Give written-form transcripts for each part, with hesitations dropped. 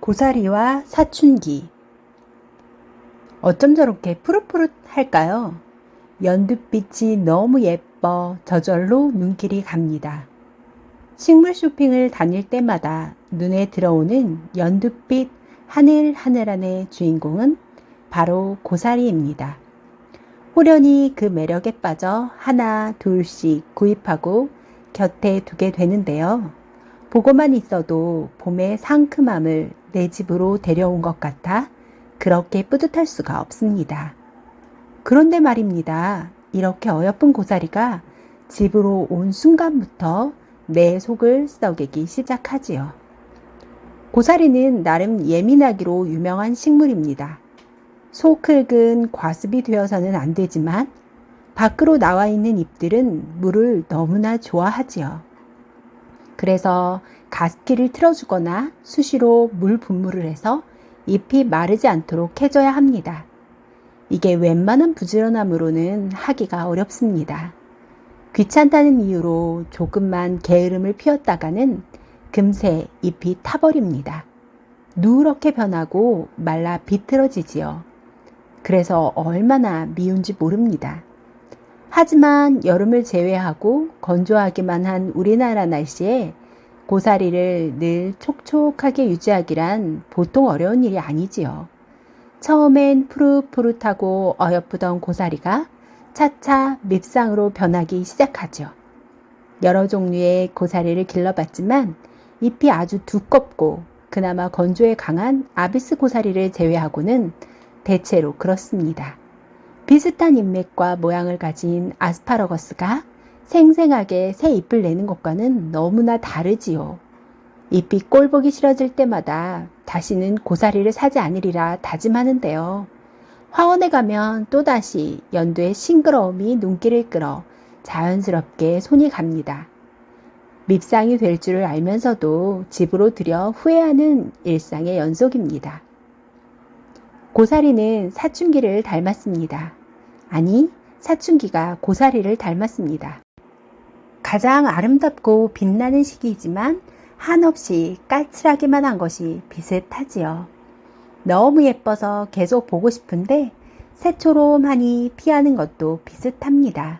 고사리와 사춘기. 어쩜 저렇게 푸릇푸릇할까요? 연두빛이 너무 예뻐 저절로 눈길이 갑니다. 식물 쇼핑을 다닐 때마다 눈에 들어오는 연두빛 하늘하늘한의 주인공은 바로 고사리입니다. 호련히 그 매력에 빠져 하나 둘씩 구입하고 곁에 두게 되는데요. 보고만 있어도 봄의 상큼함을 내 집으로 데려온 것 같아 그렇게 뿌듯할 수가 없습니다. 그런데 말입니다. 이렇게 어여쁜 고사리가 집으로 온 순간부터 내 속을 썩이기 시작하지요. 고사리는 나름 예민하기로 유명한 식물입니다. 속 흙은 과습이 되어서는 안 되지만 밖으로 나와 있는 잎들은 물을 너무나 좋아하지요. 그래서 가습기를 틀어주거나 수시로 물 분무를 해서 잎이 마르지 않도록 해줘야 합니다. 이게 웬만한 부지런함으로는 하기가 어렵습니다. 귀찮다는 이유로 조금만 게으름을 피웠다가는 금세 잎이 타버립니다. 누렇게 변하고 말라 비틀어지지요. 그래서 얼마나 미운지 모릅니다. 하지만 여름을 제외하고 건조하기만 한 우리나라 날씨에 고사리를 늘 촉촉하게 유지하기란 보통 어려운 일이 아니지요. 처음엔 푸릇푸릇하고 어여쁘던 고사리가 차차 밉상으로 변하기 시작하죠. 여러 종류의 고사리를 길러봤지만 잎이 아주 두껍고 그나마 건조에 강한 아비스 고사리를 제외하고는 대체로 그렇습니다. 비슷한 잎맥과 모양을 가진 아스파라거스가 생생하게 새 잎을 내는 것과는 너무나 다르지요. 잎이 꼴보기 싫어질 때마다 다시는 고사리를 사지 않으리라 다짐하는데요. 화원에 가면 또다시 연두의 싱그러움이 눈길을 끌어 자연스럽게 손이 갑니다. 밉상이 될 줄을 알면서도 집으로 들여 후회하는 일상의 연속입니다. 고사리는 사춘기를 닮았습니다. 아니, 사춘기가 고사리를 닮았습니다. 가장 아름답고 빛나는 시기이지만 한없이 까칠하기만 한 것이 비슷하지요. 너무 예뻐서 계속 보고 싶은데 새초롬하니 피하는 것도 비슷합니다.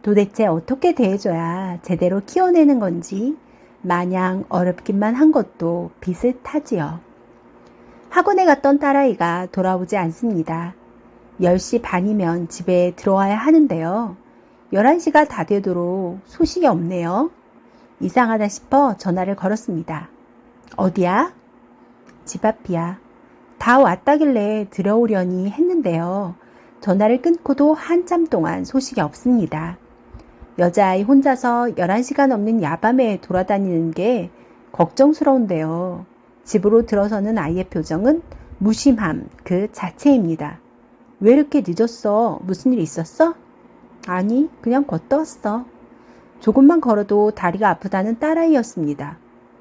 도대체 어떻게 대해줘야 제대로 키워내는 건지 마냥 어렵기만 한 것도 비슷하지요. 학원에 갔던 딸아이가 돌아오지 않습니다. 10시 반이면 집에 들어와야 하는데요. 11시가 다 되도록 소식이 없네요. 이상하다 싶어 전화를 걸었습니다. 어디야? 집 앞이야. 다 왔다길래 들어오려니 했는데요. 전화를 끊고도 한참 동안 소식이 없습니다. 여자아이 혼자서 11시가 넘는 야밤에 돌아다니는 게 걱정스러운데요. 집으로 들어서는 아이의 표정은 무심함 그 자체입니다. 왜 이렇게 늦었어? 무슨 일 있었어? 아니, 그냥 걷다 왔어. 조금만 걸어도 다리가 아프다는 딸아이였습니다.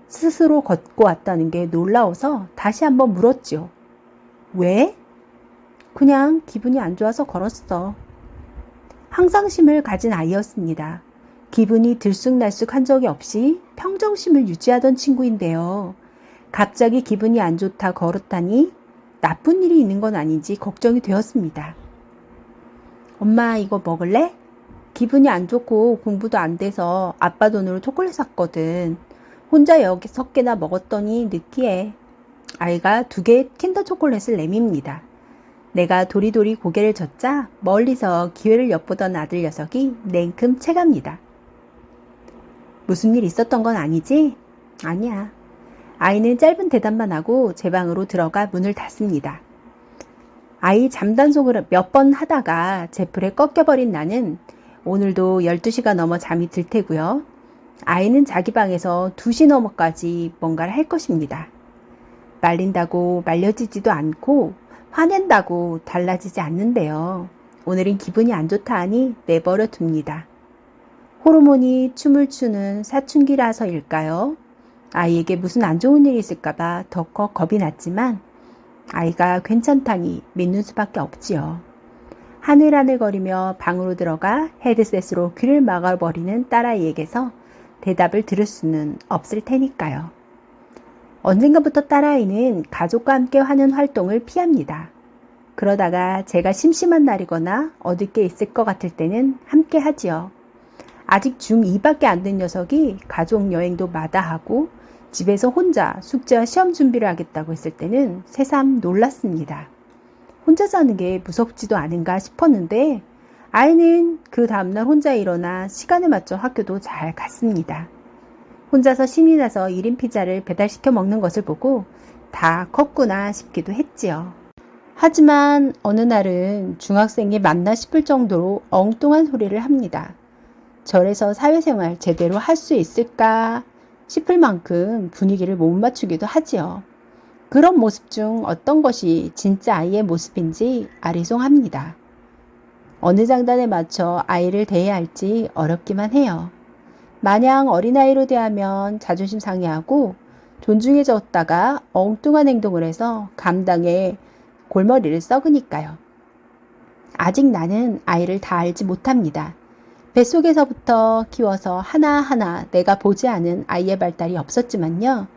스스로 걷고 왔다는 게 놀라워서 다시 한번 물었죠. 왜? 그냥 기분이 안 좋아서 걸었어. 항상심을 가진 아이였습니다. 기분이 들쑥날쑥한 적이 없이 평정심을 유지하던 친구인데요. 갑자기 기분이 안 좋다 걸었다니 나쁜 일이 있는 건 아닌지 걱정이 되었습니다. 엄마 이거 먹을래? 기분이 안 좋고 공부도 안 돼서 아빠 돈으로 초콜릿 샀거든. 혼자 6개나 먹었더니 느끼해. 아이가 2개의 킨더 초콜릿을 내밉니다. 내가 도리도리 고개를 젓자 멀리서 기회를 엿보던 아들 녀석이 냉큼 채갑니다. 무슨 일 있었던 건 아니지? 아니야. 아이는 짧은 대답만 하고 제 방으로 들어가 문을 닫습니다. 아이 잠단속을 몇 번 하다가 제풀에 꺾여버린 나는 오늘도 12시가 넘어 잠이 들 테고요. 아이는 자기 방에서 2시 넘어까지 뭔가를 할 것입니다. 말린다고 말려지지도 않고 화낸다고 달라지지 않는데요. 오늘은 기분이 안 좋다 하니 내버려 둡니다. 호르몬이 춤을 추는 사춘기라서일까요? 아이에게 무슨 안 좋은 일이 있을까봐 덜컥 겁이 났지만 아이가 괜찮다니 믿는 수밖에 없지요. 하늘하늘거리며 방으로 들어가 헤드셋으로 귀를 막아버리는 딸아이에게서 대답을 들을 수는 없을 테니까요. 언젠가부터 딸아이는 가족과 함께 하는 활동을 피합니다. 그러다가 제가 심심한 날이거나 어딜 게 있을 것 같을 때는 함께 하지요. 아직 중2밖에 안 된 녀석이 가족 여행도 마다하고 집에서 혼자 숙제와 시험 준비를 하겠다고 했을 때는 새삼 놀랐습니다. 혼자 사는 게 무섭지도 않은가 싶었는데 아이는 그 다음날 혼자 일어나 시간에 맞춰 학교도 잘 갔습니다. 혼자서 신이 나서 1인 피자를 배달시켜 먹는 것을 보고 다 컸구나 싶기도 했지요. 하지만 어느 날은 중학생이 맞나 싶을 정도로 엉뚱한 소리를 합니다. 절에서 사회생활 제대로 할 수 있을까 싶을 만큼 분위기를 못 맞추기도 하지요. 그런 모습 중 어떤 것이 진짜 아이의 모습인지 아리송합니다. 어느 장단에 맞춰 아이를 대해야 할지 어렵기만 해요. 마냥 어린아이로 대하면 자존심 상해하고 존중해줬다가 엉뚱한 행동을 해서 감당에 골머리를 썩으니까요. 아직 나는 아이를 다 알지 못합니다. 뱃속에서부터 키워서 하나하나 내가 보지 않은 아이의 발달이 없었지만요.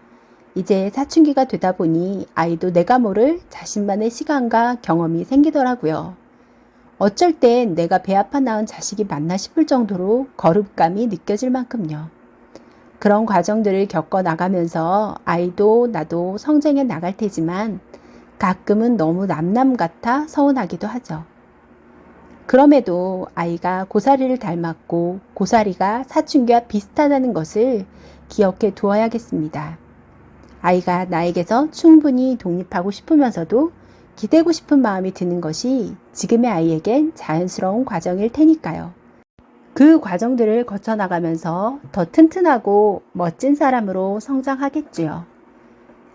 이제 사춘기가 되다 보니 아이도 내가 모를 자신만의 시간과 경험이 생기더라고요. 어쩔 땐 내가 배 아파 낳은 자식이 맞나 싶을 정도로 거룩감이 느껴질 만큼요. 그런 과정들을 겪어 나가면서 아이도 나도 성장해 나갈 테지만 가끔은 너무 남남 같아 서운하기도 하죠. 그럼에도 아이가 고사리를 닮았고 고사리가 사춘기와 비슷하다는 것을 기억해 두어야겠습니다. 아이가 나에게서 충분히 독립하고 싶으면서도 기대고 싶은 마음이 드는 것이 지금의 아이에겐 자연스러운 과정일 테니까요. 그 과정들을 거쳐나가면서 더 튼튼하고 멋진 사람으로 성장하겠지요.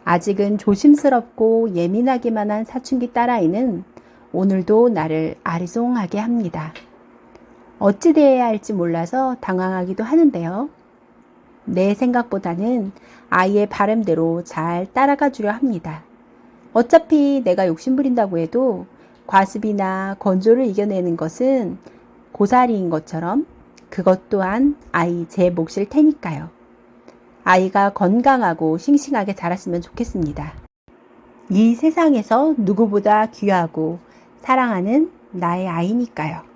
아직은 조심스럽고 예민하기만 한 사춘기 딸아이는 오늘도 나를 아리송하게 합니다. 어찌 대해야 할지 몰라서 당황하기도 하는데요. 내 생각보다는 아이의 바람대로 잘 따라가 주려 합니다. 어차피 내가 욕심부린다고 해도 과습이나 건조를 이겨내는 것은 고사리인 것처럼 그것 또한 아이 제 몫일 테니까요. 아이가 건강하고 싱싱하게 자랐으면 좋겠습니다. 이 세상에서 누구보다 귀하고 사랑하는 나의 아이니까요.